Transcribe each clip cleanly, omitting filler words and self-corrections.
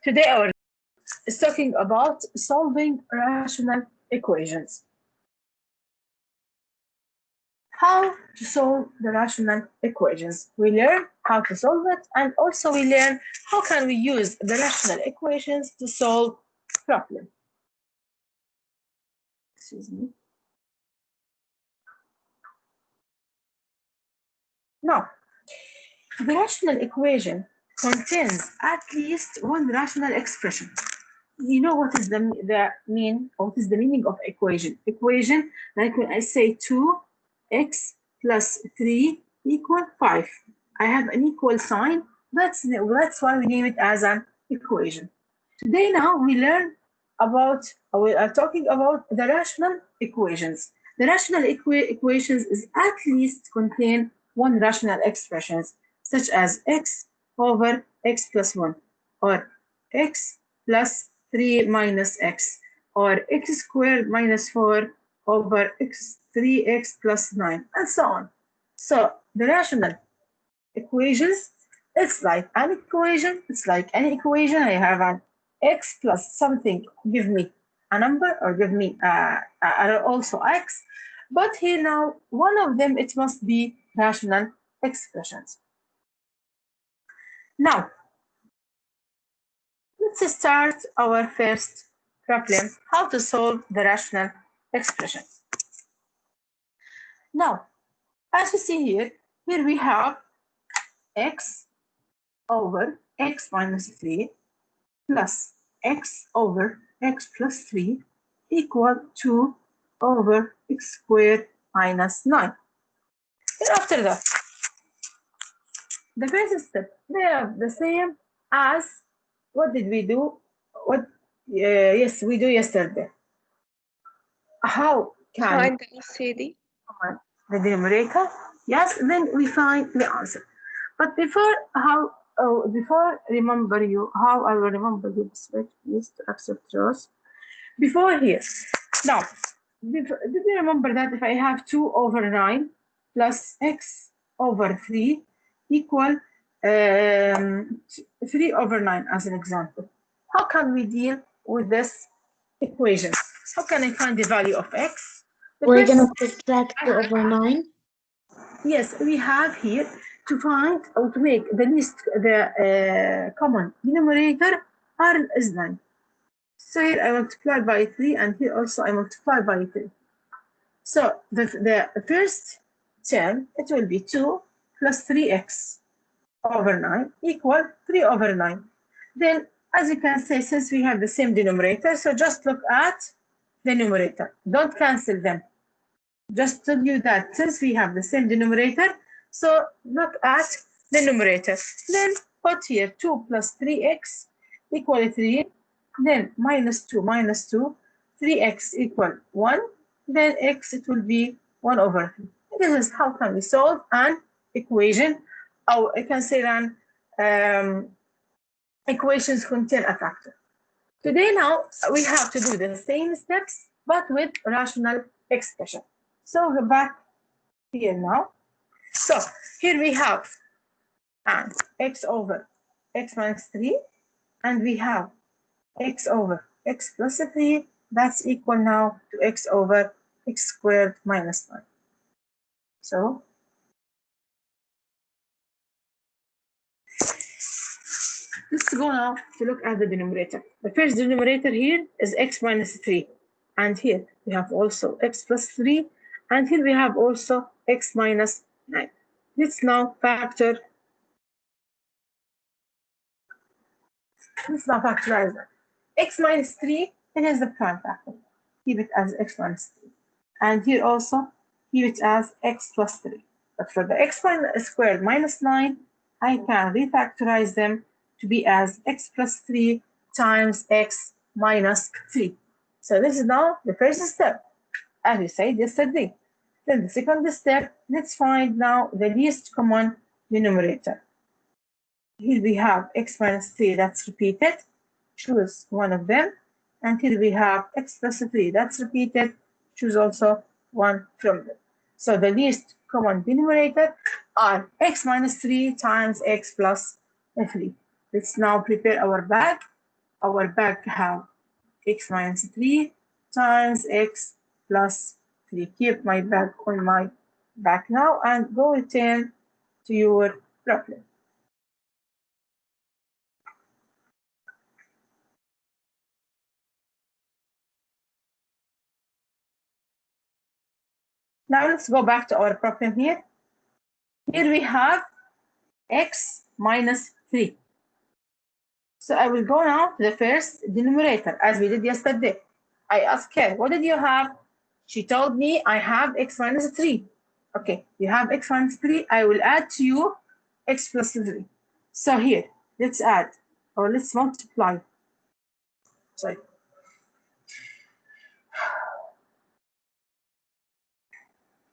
Today our is talking about solving rational equations. How to solve the rational equations. We learn how to solve it, and also we learn how can we use the rational equations to solve problems. Excuse me. Now, the rational equation contains at least one rational expression. You know what is the meaning of equation? Equation, like when I say 2x plus 3 equal 5. I have an equal sign. That's why we name it as an equation. Today now we are talking about the rational equations. The rational equations is at least contain one rational expressions, such as x over x plus 1, or x plus 3 minus x, or x squared minus 4 over 3x plus 9, and so on. So the rational equations, it's like an equation. It's like any equation. I have an x plus something, give me a number, or give me also x. But here now, one of them, it must be rational expressions. Now, let's start our first problem, how to solve the rational expression. Now, as you see here we have x over x minus 3 plus x over x plus 3 equal 2 over x squared minus 9. And after that, the first step, they are the same as what did we do? Yes, we do yesterday. How can find the LCD? The numerator? Yes, then we find the answer. But before remember you how I will remember you please to accept yours. Before here. Now, did you remember that if I have 2 over 9 plus x over 3 equal 3 over 9 as an example? How can we deal with this equation? How can I find the value of x? We're going to subtract 2 over 9. Yes, we have here to find or to make the least common denominator is 9. So here I multiply by 3, and here also I multiply by 3. So the first term, it will be 2 plus 3x over 9 equal 3 over 9. Then, as you can see, since we have the same denominator, so just look at the numerator. Don't cancel them. Just tell you that since we have the same denominator, so look at the numerator. Then put here 2 plus 3x equal 3. Then minus 2, 3x equal 1. Then x, it will be 1 over 3. This is how can we solve an equation, or I can say that equations contain a factor. Today now, we have to do the same steps, but with rational expression. So go back here now. So here we have x over x minus 3, and we have x over x plus 3, that's equal now to x over x squared minus 9. So let's go now to look at the denominator. The first denominator here is x minus 3, and here we have also x plus 3, and here we have also x minus 9. Let's now factor. Let's now factorize that. X minus 3, it is the prime factor. Keep it as x minus 3. And here also, keep it as x plus 3. But for the x squared minus 9, I can refactorize them to be as x plus 3 times x minus 3. So this is now the first step, as we said yesterday. Then the second step, let's find now the least common denominator. Here we have x minus 3, that's repeated. Choose one of them. And here we have x plus 3, that's repeated. Choose also one from them. So the least common denominator are x minus 3 times x plus 3. Let's now prepare our bag our back have x minus 3 times x plus 3. Keep my back on my back now and go return to your problem. Now let's go back to our problem here. Here we have x minus 3. So I will go now to the first denominator as we did yesterday. I asked her, what did you have? She told me I have x minus 3. Okay, you have x minus 3. I will add to you x plus 3. So here, let's add or let's multiply. Sorry.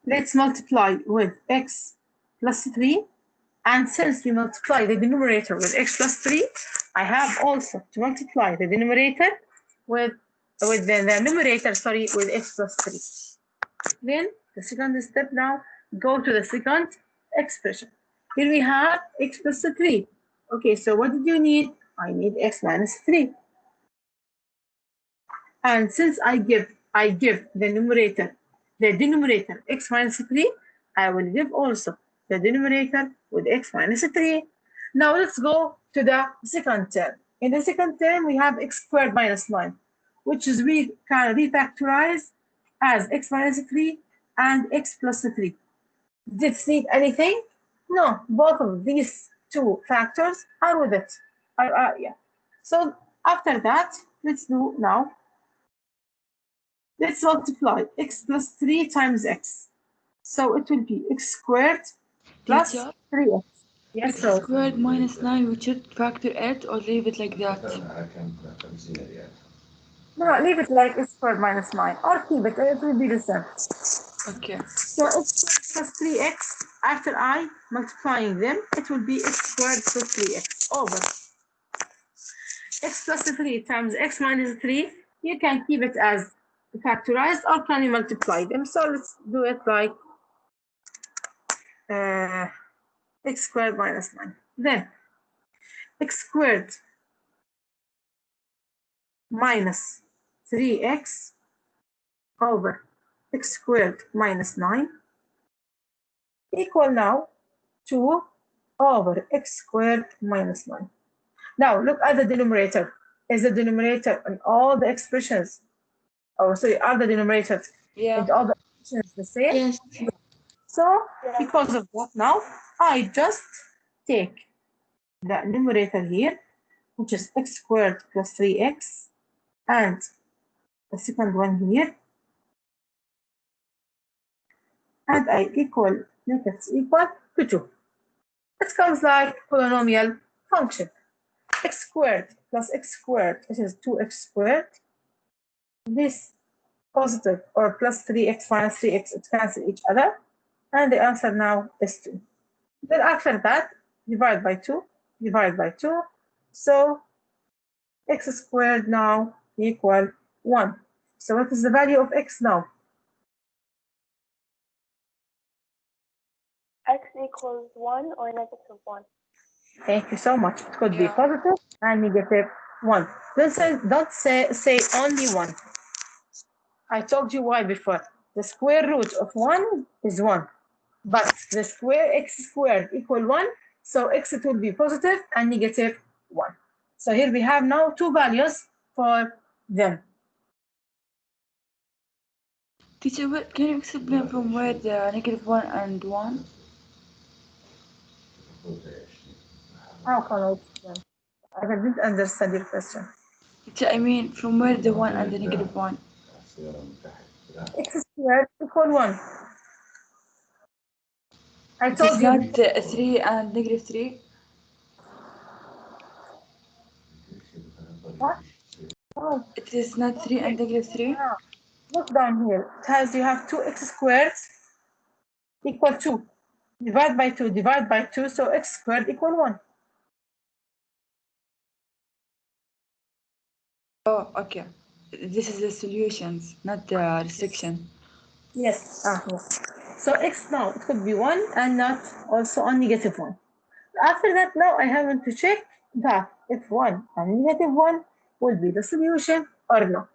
Let's multiply with x plus 3. And since we multiply the denominator with x plus 3, I have also to multiply the denominator with the numerator, sorry, with x plus 3. Then the second step now, go to the second expression. Here we have x plus 3. Okay, so what did you need? I need x minus 3. And since I give the denominator x minus 3, I will give also the denominator with x minus 3. Now let's go to the second term. In the second term, we have x squared minus 9, which is we can refactorize as x minus 3 and x plus 3. Did it need anything? No, both of these two factors are with it. Yeah. So after that, let's do now. Let's multiply x plus 3 times x. So it will be x squared plus Teacher, 3x. Yes, x so squared minus 9, we should factor it or leave it like that? no, leave it like x squared minus 9 or keep it, it will be the same. Okay. So x squared plus 3x, after I multiplying them, it will be x squared plus 3x over x plus 3 times x minus 3. You can keep it as factorized or can you multiply them? So let's do it like x squared minus 9. Then x squared minus 3x over x squared minus 9 equal now 2 over x squared minus 9. Now look at the denominator. Is the denominator in all the expressions, are the denominators Yeah. in all the expressions the same? Yes. So because of that now, I just take the numerator here, which is x squared plus 3x, and the second one here, and I make it equal to 2. It comes like polynomial function. X squared plus x squared, which is 2x squared. This positive or plus 3x minus 3x, it cancel each other. And the answer now is 2. Then after that, divide by 2, divide by 2. So x squared now equal 1. So what is the value of x now? X equals 1 or negative 1? Thank you so much. It could be Yeah. positive and negative 1. Don't say only 1. I told you why before. The square root of 1 is 1. But the square x squared equal 1. So x it will be positive and negative 1. So here we have now two values for them. Teacher, can you explain from where the negative 1 and 1? How can I explain? I didn't understand your question. Teacher, I mean from where the 1 and the negative 1? X squared equal 1. I It told is you. not 3 and negative 3? What? Oh, It is not 3 and negative 3? yeah. Look down here. It has, you have 2x squared equal 2. Divide by 2, divide by 2, so x squared equal 1. Oh, okay. This is the solutions, not the restriction. Yes. Yes. So x now, it could be 1 and not also on negative 1. After that, now I have to check that if 1 and negative 1 will be the solution or no.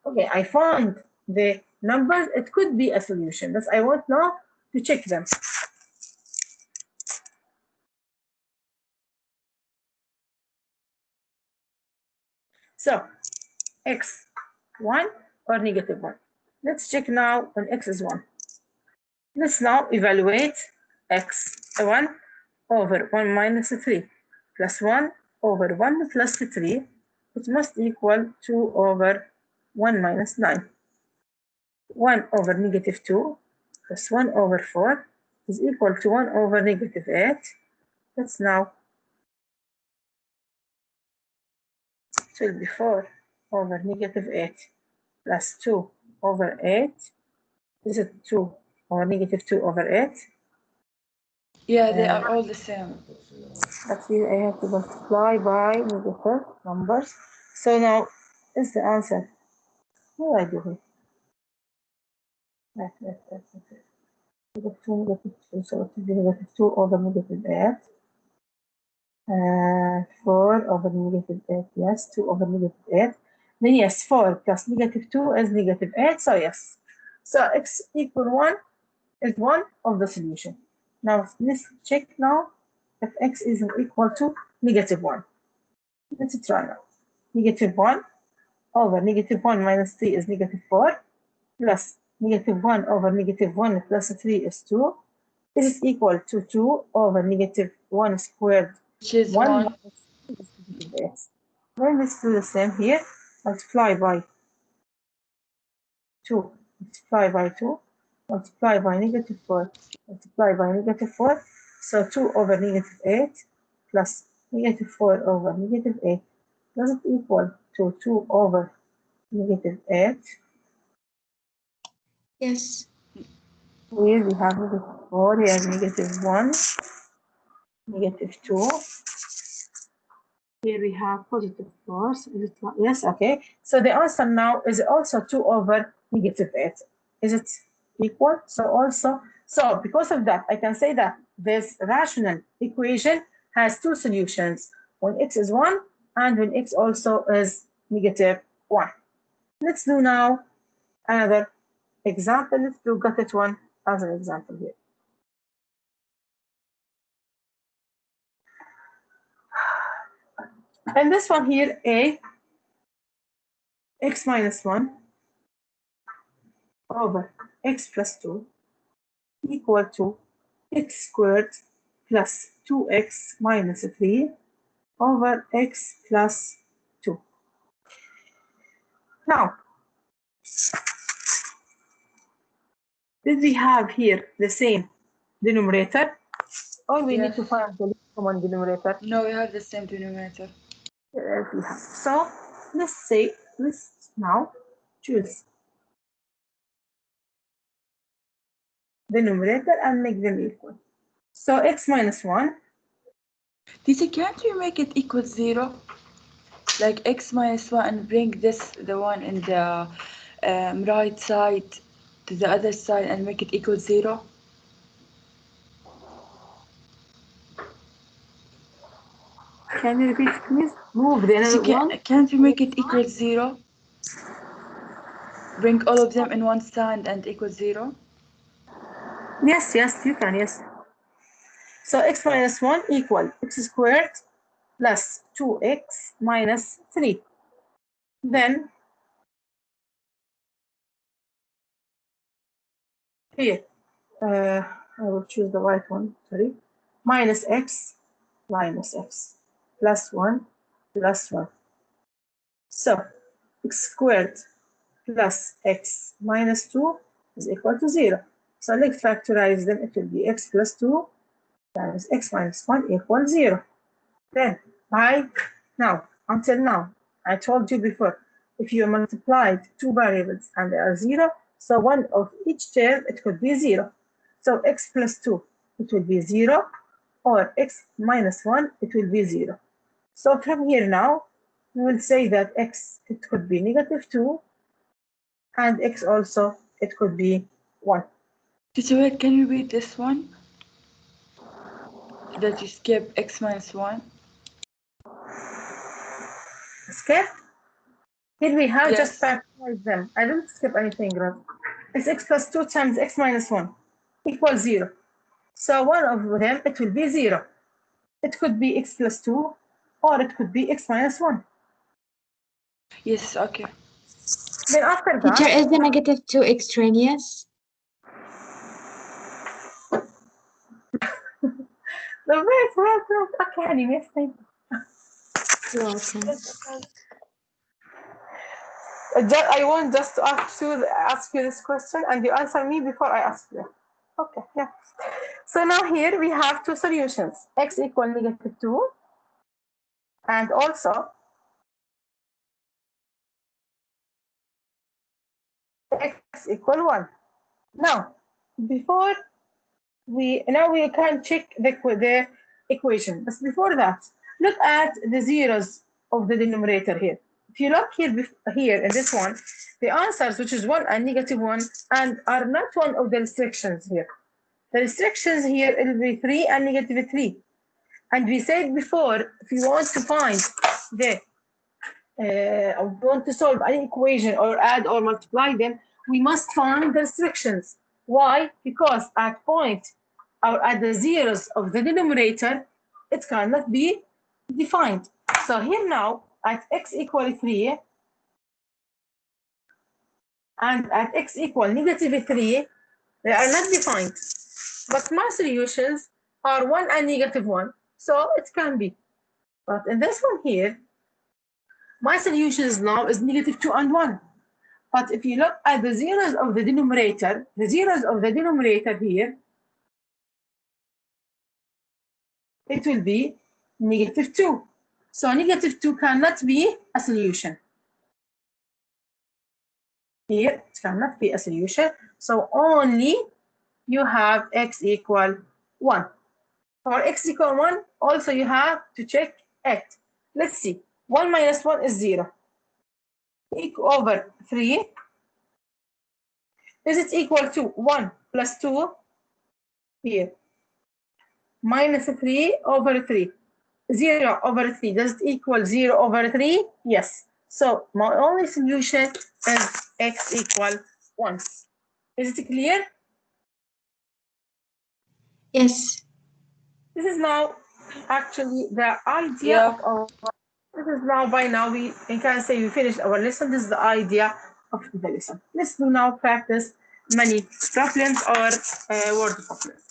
Okay, I found the numbers. It could be a solution, but I want now to check them. So, x 1 or negative 1. Let's check now when x is 1. Let's now evaluate x 1 over 1 minus 3 plus 1 over 1 plus 3. It must equal 2 over 1 minus 9. 1 over negative 2 plus 1 over 4 is equal to 1 over negative 8. Let's now, it will be 4 over negative 8 plus 2 over 8. Is it 2 or negative 2 over 8? Yeah, they are all the same. Actually, I have to multiply by negative numbers. So now, is the answer. What do I do here? Negative 2, negative 2. So it will be negative 2 over negative 8. 4 over negative 8. Yes, 2 over negative 8. Then yes, 4 plus negative 2 is negative 8. So yes. So x equal 1 is one of the solution. Now let's check now if x is equal to negative 1. Let's try now. Negative 1 over negative 1 minus 3 is negative 4 plus negative 1 over negative 1 plus 3 is 2. This is equal to 2 over negative 1 squared. Which is 1 1. minus 3 is negative 8. Then let's do the same here. Multiply by 2. Multiply by 2. Multiply by negative 4. Multiply by negative 4. So 2 over negative 8 plus negative 4 over negative 8. Does it equal to 2 over negative 8? Yes. Here we have negative 4, here negative 1, negative 2. Here we have positive 4. Yes, okay. So the answer now is also 2 over negative 8. Is it equal? So because of that, I can say that this rational equation has two solutions, when x is 1 and when x also is negative 1. Let's do now another example. Let's do got it 1 as an example here. And this one here, a x minus 1 over x plus 2 equal to x squared plus 2x minus 3 over x plus 2. Now, did we have here the same denominator, or we need to Yes. find the least common denominator? No, we have the same denominator. Yes, we have. So let's now choose the numerator and make them equal. So x minus 1. Teacher, can't you make it equal 0? Like x minus 1 and bring this, the one in the right side to the other side and make it equal 0? Can you repeat, please? Move the another Teacher, one. can't you make it equal 0? Bring all of them in one side and equal 0? Yes, you can, yes. So x minus 1 equal x squared plus 2x minus 3. Then here, I will choose the right one, sorry. Minus x plus 1 plus 1. So x squared plus x minus 2 is equal to 0. So let's factorize them. It will be x plus 2 times x minus 1 equals 0. Then until now, I told you before, if you multiplied two variables and they are 0, so one of each term, it could be 0. So x plus 2, it will be 0, or x minus 1, it will be 0. So from here now, we will say that x, it could be negative 2, and x also, it could be 1. Teacher, wait, can you read this one? That you skip x minus 1? Okay? Here we have Yes. just factorize them. I didn't skip anything, right? It's x plus 2 times x minus 1 equals 0. So one of them, it will be 0. It could be x plus 2 or it could be x minus 1. Yes, okay. Then after Teacher, that, is the negative 2 extraneous? okay, honey, yes, thank you. You're welcome. I want just to ask you this question and you answer me before I ask you. Okay, yeah. So now here we have two solutions, x equal negative 2 and also x equal 1. Now, before we can check the equation, but before that, look at the zeros of the denominator here. If you look here in this one, the answers, which is 1 and negative 1, and are not one of the restrictions here. The restrictions here will be 3 and negative 3. And we said before, if you want to find or want to solve any equation or add or multiply them, we must find the restrictions. Why? Because at point or at the zeros of the denominator, it cannot be defined. So here now, at x equal 3 and at x equal negative 3, they are not defined. But my solutions are 1 and negative 1, so it can be. But in this one here, my solutions now is negative 2 and 1. But if you look at the zeros of the denominator here, it will be negative 2. So negative 2 cannot be a solution. Here, it cannot be a solution. So only you have x equal 1. For x equal 1, also you have to check it. Let's see. 1 minus 1 is 0. Equal over 3. Is it equal to 1 plus 2? Here. Minus 3 over 3. 0 over 3. Does it equal 0 over 3? Yes. So my only solution is x equal 1. Is it clear? Yes. This is now actually the idea of our. This is now, by now, we can say we finished our lesson. This is the idea of the lesson. Let's do now practice many problems or word problems.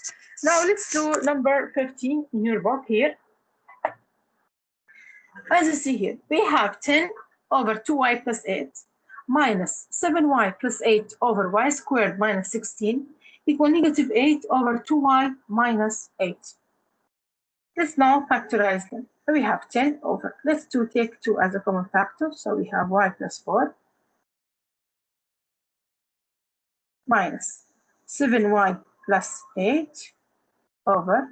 Now let's do number 15 in your book here. As you see here, we have 10 over 2y plus 8 minus 7y plus 8 over y squared minus 16 equal negative 8 over 2y minus 8. Let's now factorize them. So we have 10 over, let's take 2 as a common factor. So we have y plus 4 minus 7y plus 8 over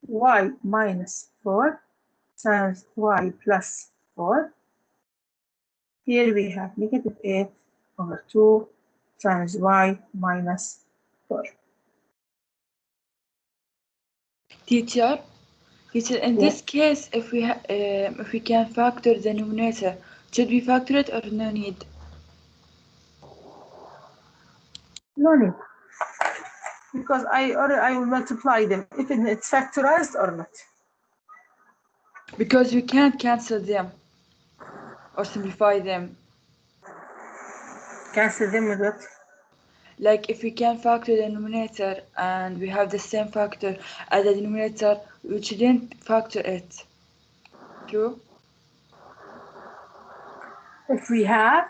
y minus 4 times y plus 4. Here we have negative 8 over 2 times y minus 4. Teacher, in this case, if we can factor the denominator, should we factor it or no need? No need, because I will multiply them if it's factorized or not. Because we can't cancel them or simplify them. Cancel them with what? Like if we can factor the denominator and we have the same factor as the denominator, we shouldn't factor it. True? If we have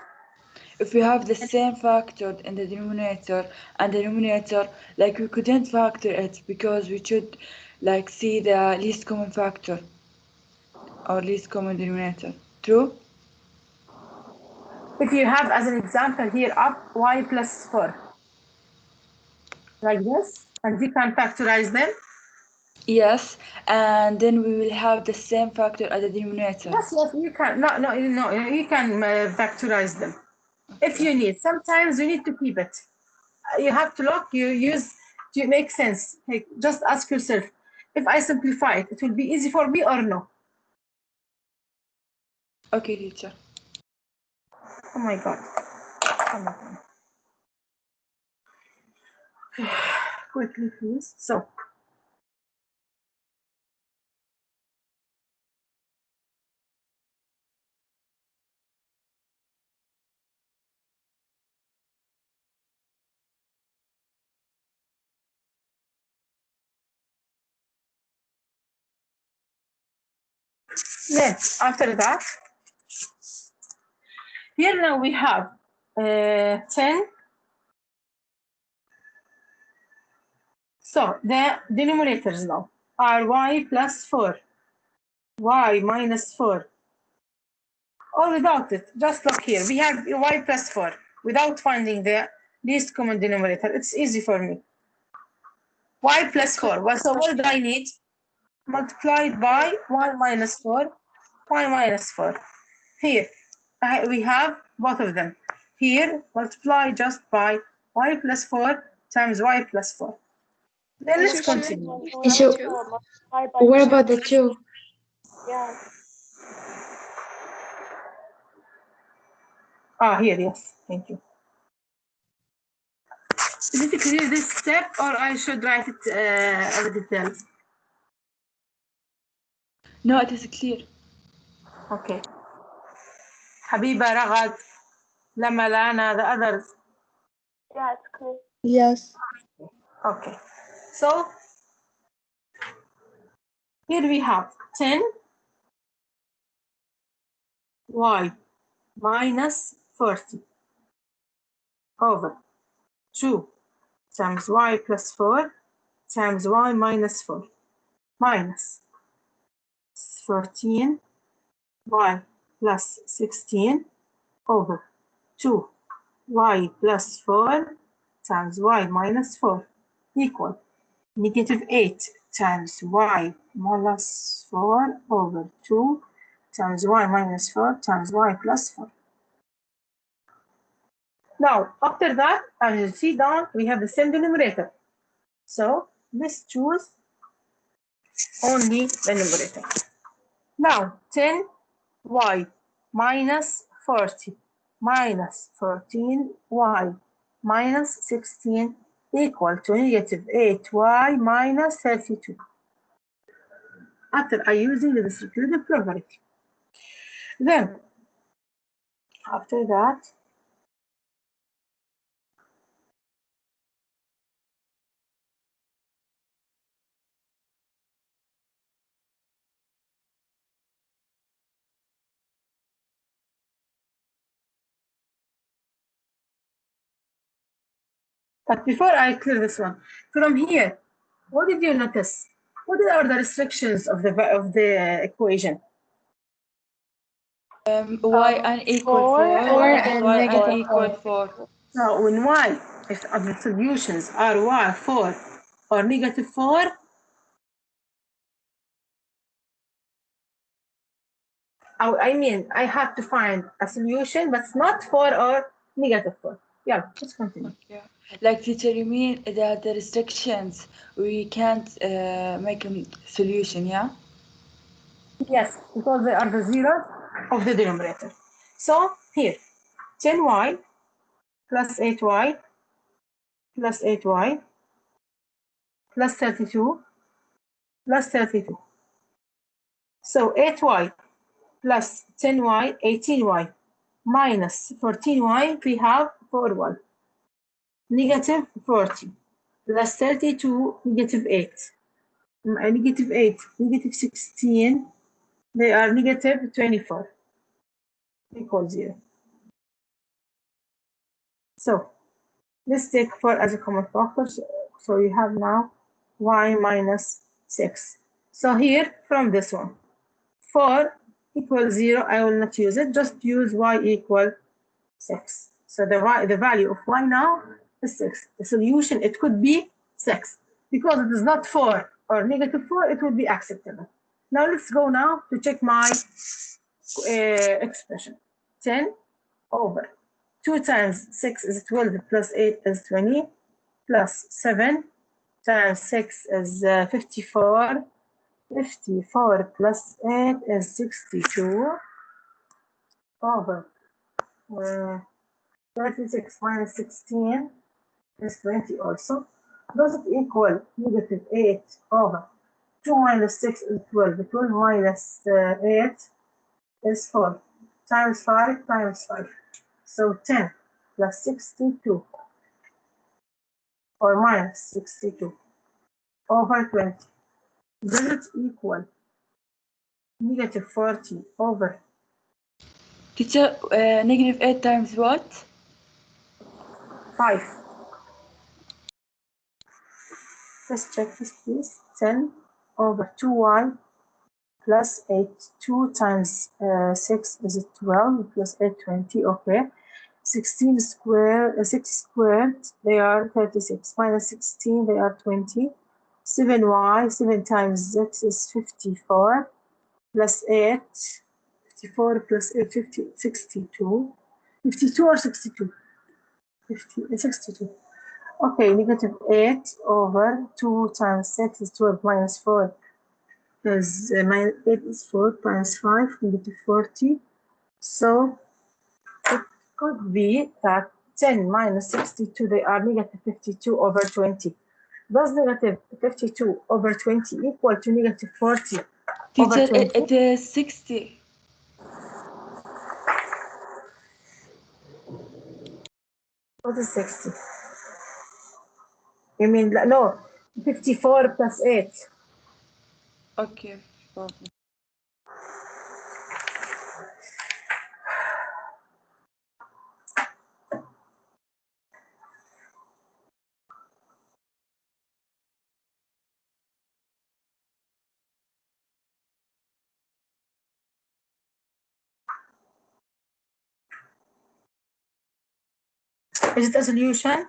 the same factor in the denominator and the numerator, like we couldn't factor it because we should like see the least common factor or least common denominator. True? If you have, as an example here, up y plus 4, like this, and we can factorize them. Yes, and then we will have the same factor as the denominator. Yes, you can. No, you can factorize them if you need. Sometimes you need to keep it. You have to look. You use to make sense. Like, just ask yourself: if I simplify it, it will be easy for me or no? Okay, teacher. Oh my God. Come on. Quickly, please. So, then after that, here now we have 10. So the denominators now are y plus 4, y minus 4. Or without it, just look here. We have y plus 4 without finding the least common denominator. It's easy for me. Y plus 4. Well, so what do I need? Multiplied by y minus 4, y minus 4. Here, we have both of them. Here, multiply just by y plus 4 times y plus 4. Then let's continue. So, what about the 2? Yeah. Here, yes. Thank you. Is it clear this step, or I should write it as details? No, it is clear. Okay. Habiba, Ragad, Lamalana, the others. Yeah, it's clear. Yes. Okay. So here we have 10 y minus 40 over 2 times y plus 4 times y minus 4 minus 14 y plus 16 over 2 y plus 4 times y minus 4 equal negative 8 times y minus 4 over 2 times y minus 4 times y plus 4. Now, after that, as you see down, we have the same denominator. So, let's choose only the numerator. Now, 10y minus 40 minus 14y minus 16 equal to negative 8y minus 32. After I using the distributive property. Then, after that, but before I clear this one, from here, what did you notice? What are the restrictions of the equation? Y unequal 4 4 and and y negative unequal 4. 4. Now, when y, if the solutions are y 4 or negative 4, I mean, I have to find a solution that's not 4 or negative 4. Yeah, let's continue. Yeah. Like teacher, you mean that the restrictions we can't make a solution, yeah? Yes, because they are the zeros of the denominator. So here, 10y plus 8y plus 8y plus 32 plus 32. So 8y plus 10y, 18y minus 14y, we have 4y. Negative 40 plus 32, negative 8. Negative 8, negative 16, they are negative 24 equals 0. So let's take 4 as a common factor. So you have now y minus 6. So here from this one, 4 equals 0. I will not use it. Just use y equal 6. So the value of y now is 6. The solution, it could be 6. Because it is not 4 or negative 4, it would be acceptable. Now let's go now to check my expression. 10 over 2 times 6 is 12 plus 8 is 20 plus 7 times 6 is 54. 54 plus 8 is 62 over 36 minus 16 is 20 also. Does it equal negative 8 over 2 minus 6 is 12. 12 minus 8 is 4 times 5 times 5. So 10 plus 62 or minus 62 over 20. Does it equal negative 40 over Teacher, negative 8 times what? 5? Let's check this, please. 10 over 2y plus 8. 2 times 6 is 12 plus 8, 20. Okay. 16 squared, 6 squared, they are 36. Minus 16, they are 20. 7y, 7 times 6 is 54. Plus 8, 54 plus 8, 50, 62. 52 or 62? 62. Okay, negative 8 over 2 times 6 is 12 minus 4 is minus 8 is 4 minus 5, negative 40. So it could be that 10 minus 62, they are negative 52 over 20. Does negative 52 over 20 equal to negative 40 over Teacher, 20? it is 60. What is 60? You mean, no, 54 plus 8. Okay. Is it a solution?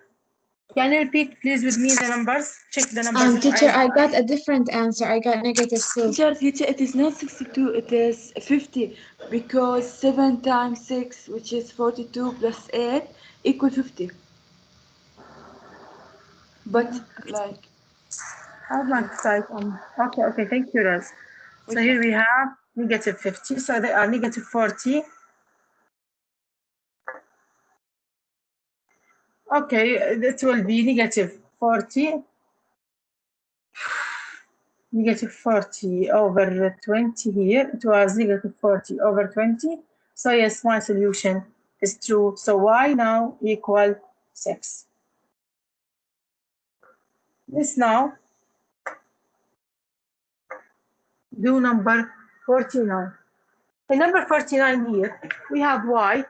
Can you repeat, please, with me the numbers? Check the numbers. Teacher, I got a different answer. I got negative 2. Teacher, it is not 62, it is 50. Because 7 times 6, which is 42 plus 8, equal 50. But, like... I'd like to type okay, thank you, Raz. So here we have negative 50, so they are negative 40. Okay, it will be negative 40. Negative 40 over 20 here. It was negative 40 over 20. So yes, my solution is true. So y now equal 6. Let's now do number 49. In number 49 here, we have y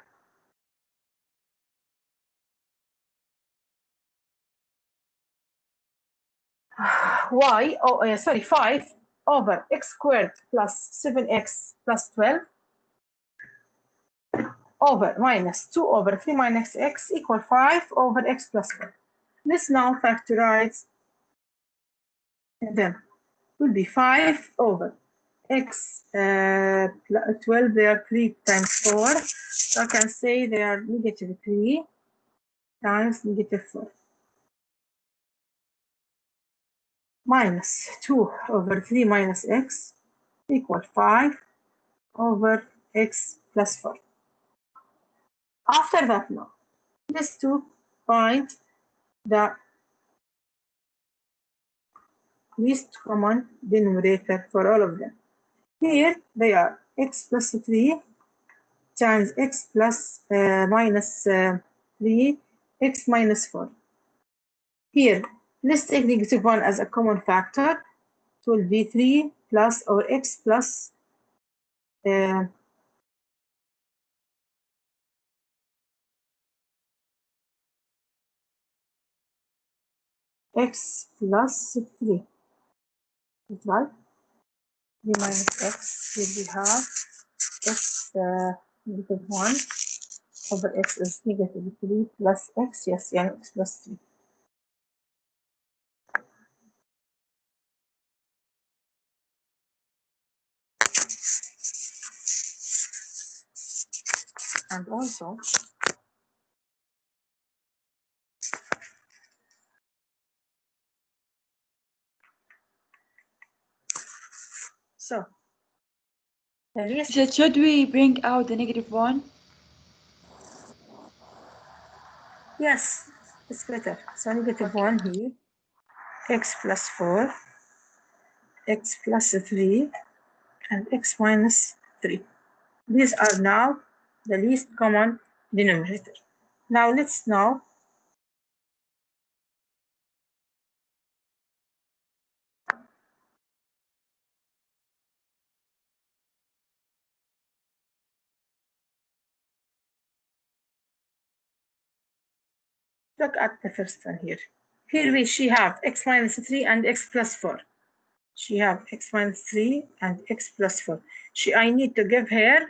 sorry, 5 over x squared plus 7x plus 12 over minus 2 over 3 minus x equal 5 over x plus 1. Let's now factorize them. Will be 5 over x 12, they are 3 times 4. So I can say they are negative 3 times negative 4. Minus 2 over 3 minus x equal 5 over x plus 4. After that now, let's to find the least common denominator for all of them. Here they are x plus 3 times x plus minus 3, x minus 4. Here, let's take negative 1 as a common factor. It will be 3 plus or x plus x plus 3. That's right. 3 minus x, here we have x negative 1 over x is negative 3 plus x, yes, yeah, x plus 3. And also, so, the least, Should we bring out the negative 1? Yes, it's better. So negative Okay. 1 here, x plus 4, x plus 3, and x minus 3. These are now the least common denominator. Now let's now look at the first one here. Here she have x minus 3 and x plus 4. She have x minus 3 and x plus 4. I need to give her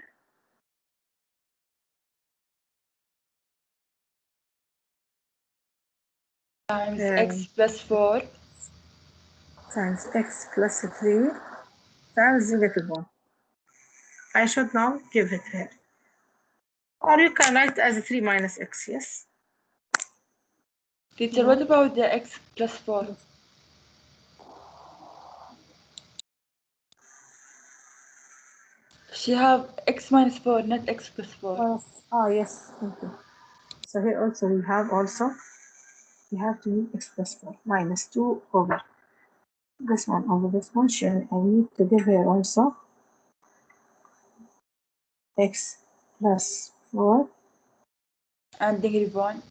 Times x plus 4. times x plus 3 times negative 1. I should now give it her. Or you can write as 3 minus x, yes? Teacher, what about the x plus 4? She have x minus 4, not x plus 4. Yes, thank you. So here also we have to use x plus 4 minus 2 over this one over this one. I need to give her also x plus 4 And negative 1.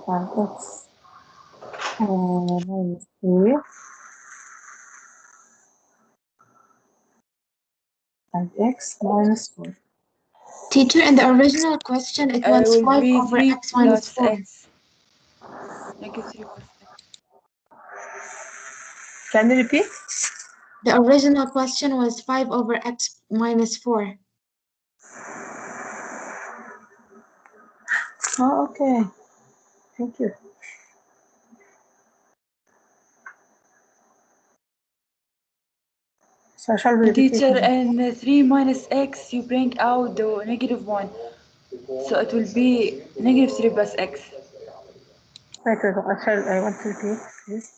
and x minus 3 and x minus 4. Teacher, in the original question, it was Will 5 be over 3 x minus plus 4. x. Negative 3 plus x. Can you repeat? The original question was 5 over x minus 4. Oh, okay. Thank you. So shall we repeat? Teacher, and 3 minus x, you bring out the negative 1. So it will be negative 3 plus x. Wait, I want to repeat, please.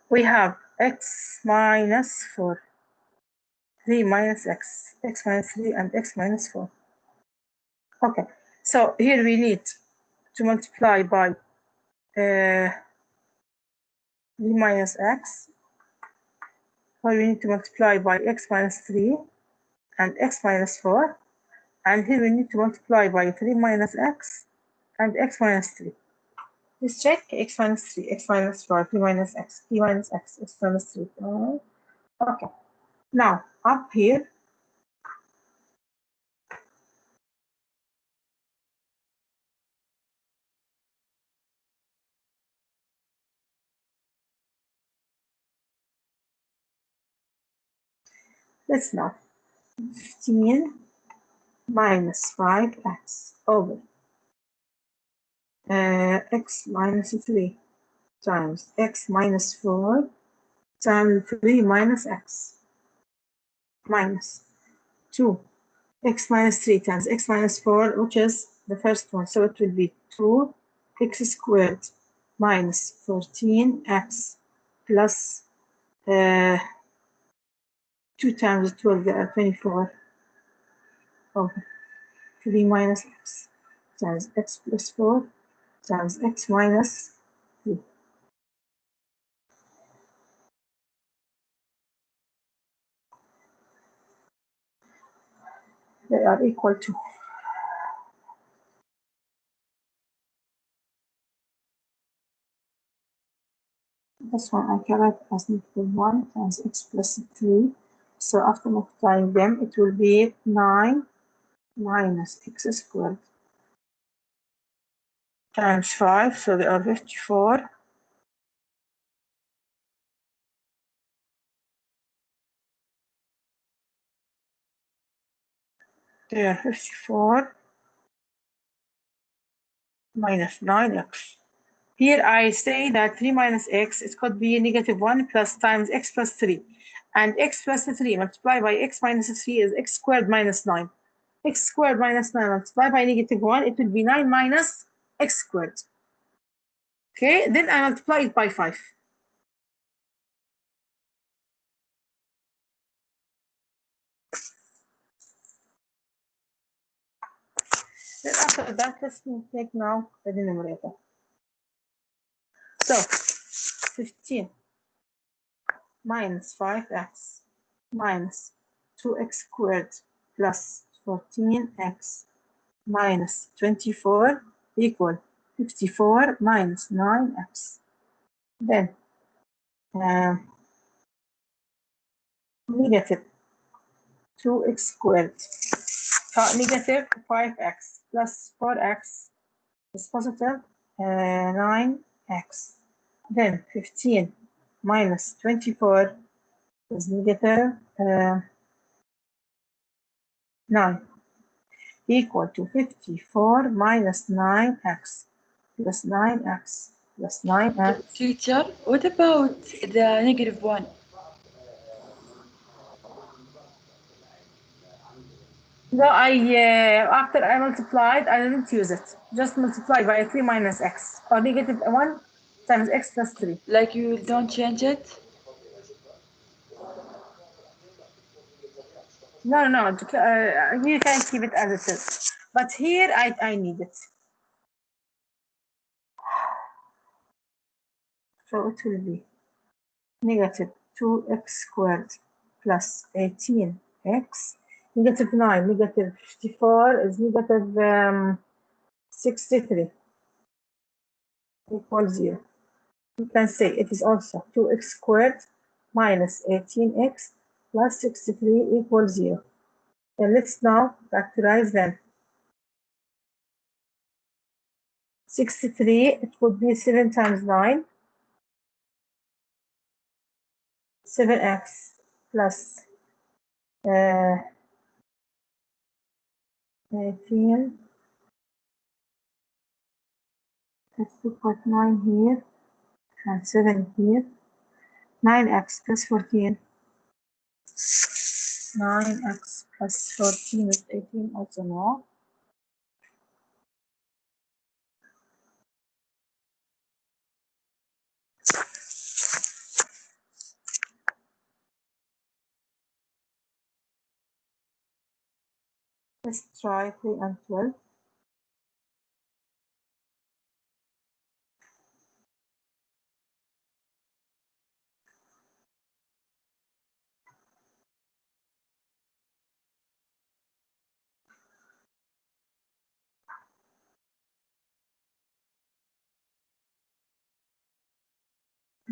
We have x minus 4, 3 minus x, x minus 3, and x minus 4. Okay, so here we need to multiply by 3 minus x, or we need to multiply by x minus 3 and x minus 4, and here we need to multiply by 3 minus x and x minus 3. Let's check x minus 3, x minus 4, 3 minus x, 3 minus x, x minus 3. Okay, now up here, let's now 15 minus 5x over x minus 3 times x minus 4 times 3 minus x minus 2 x minus 3 times x minus 4, which is the first one, so it will be 2 x squared minus 14x plus 2 times 12, 24 over 3 minus x times x plus 4 times x minus 3. They are equal to this one. I can write as negative 1 times x plus 3. So after multiplying them, it will be 9 minus x squared times 5. So they are 54. They are 54 minus 9x. Here I say that 3 minus x, it could be negative 1 plus times x plus 3. And x plus 3 multiplied by x minus 3 is x squared minus 9. X squared minus 9 multiplied by negative 1, it will be 9 minus x squared. Okay, then I multiply it by 5. Then after that, let's take now the denominator. So 15 minus 5x minus 2x squared plus 14x minus 24 equal 54 minus 9x. Then negative 2x squared, negative 5x plus 4x is positive 9x. Then 15 minus 24 is negative 9 equal to 54 minus 9x plus 9x plus 9x. Teacher, what about the negative 1? No, after I multiplied, I didn't use it. Just multiply by 3 minus x, or negative 1 times x plus 3. Like you don't change it? No, you can keep it as it is. But here, I need it. So it will be negative 2x squared plus 18x, negative 9, negative 54 is negative 63 equals 0. You can say it is also 2x squared minus 18x plus 63 equals 0. And let's now factorize them. 63, it would be 7 times 9, 7x plus 18. Let's put 9 here and 7 here. 9x plus 14. 9x plus 14 is 18 also no. Let's try 3 and 12.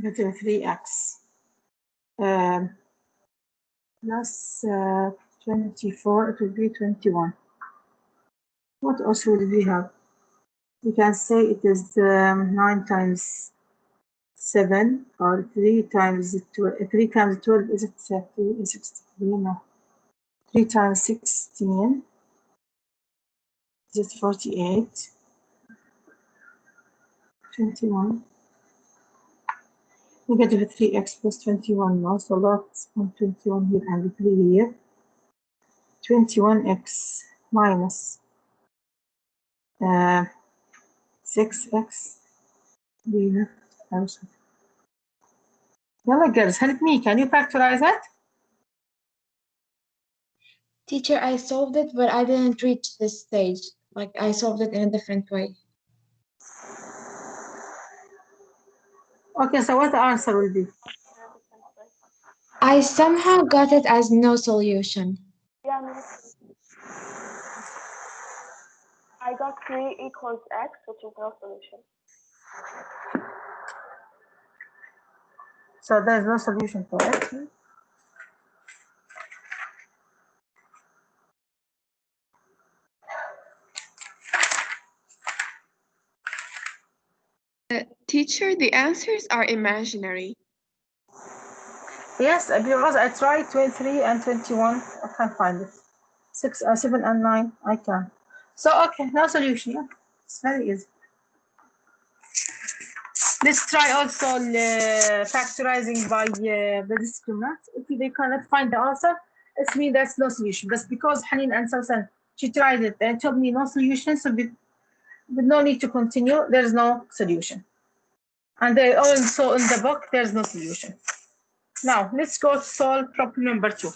Negative 3x plus 24, it will be 21. What else would we have? We can say it is 9 times 7 or 3 times 12. 3 times 12 is it 30? 63? No. 3 times 16 is it 48? 21. Negative 3x plus 21 now, so let's put 21 here and 3 here. 21x minus 6x. Yalla girls, help me. Can you factorize it? Teacher, I solved it, but I didn't reach this stage. Like, I solved it in a different way. Okay, so what the answer will be? I somehow got it as no solution. Yeah, me too. I got 3 equals x, which is no solution. So there's no solution for it. Teacher, the answers are imaginary. Yes, because I tried 23 and 21. I can't find it. 7 and 9, I can. So, okay, no solution. Yeah, it's very easy. Let's try also factorizing by the discriminant. If they cannot find the answer, it means there's no solution. That's because Hanin and Sausan, she tried it and told me no solution, so with no need to continue, there's no solution. And they also in the book, there's no solution. Now, let's go to solve problem number 2.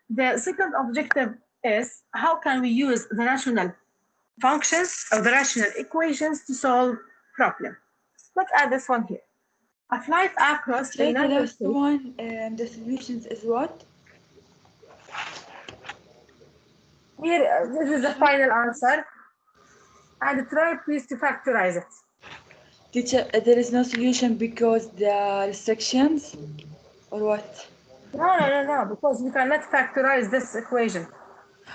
The second objective is how can we use the rational functions or the rational equations to solve problem. Look at this one here. A flight across the The United last States. one, the solutions is what? Here, this is the final answer. And try please to factorize it. Teacher, there is no solution because the restrictions, or what? No, because we cannot factorize this equation.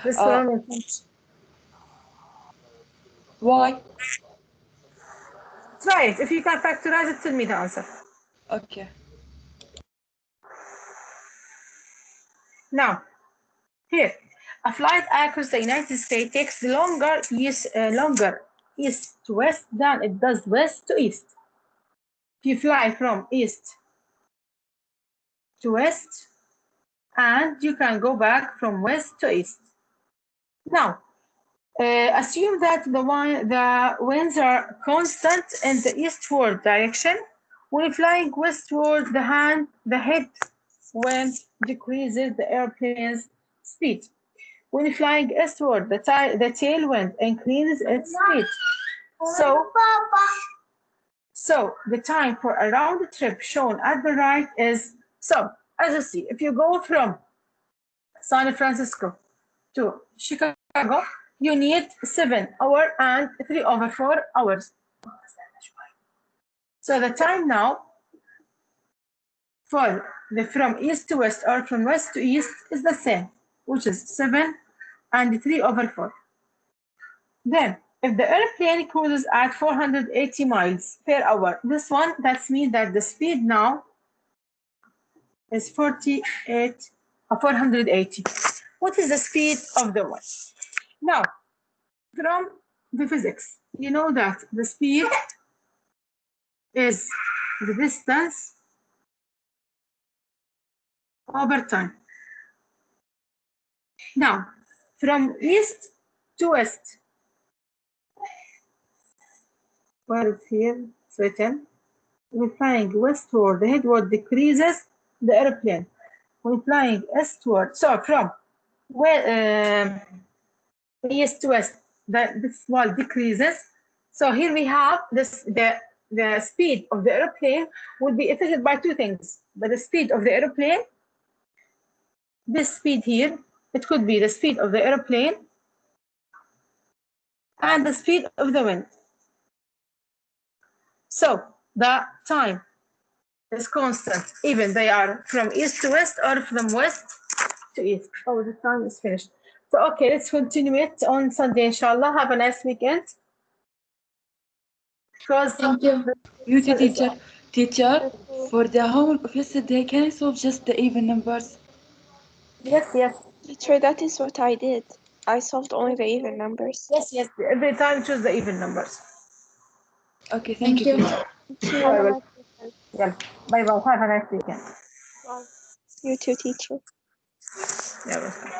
This polynomial function. Why? Try it. If you can factorize it, tell me the answer. Okay. Now, here, a flight across the United States takes longer east to west than it does west to east. If you fly from east to west, and you can go back from west to east. Now, assume that the winds are constant in the eastward direction. When flying westward, the head wind decreases the airplane's speed. When flying eastward, the tailwind increases its speed. So the time for a round trip shown at the right is, so as you see, if you go from San Francisco to Chicago, you need 7 hours and 3/4 hours. So the time now for from east to west or from west to east is the same, which is 7 and 3/4. Then, if the airplane cruises at 480 miles per hour, that means that the speed now is 480. What is the speed of the wind? Now, from the physics, you know that the speed is the distance over time. Now, from east to west, where it's here, it's written, when flying westward, the headward decreases the airplane. When flying eastward, so from east to west, this wall decreases. So here we have this, the speed of the airplane will be affected by two things. By the speed of the airplane, this speed here, it could be the speed of the airplane and the speed of the wind. So the time is constant, even they are from east to west or from west to east. Oh, the time is finished. So, okay, let's continue it on Sunday, inshallah. Have a nice weekend. Thank you. You too, teacher. Teacher, for the homework of yesterday, can I solve just the even numbers? Yes. Teacher, that is what I did. I solved only the even numbers. Yes. Every time choose the even numbers. Okay, thank you. Teacher. Yeah. Bye. Have a nice weekend. You too, teacher. Yeah, welcome.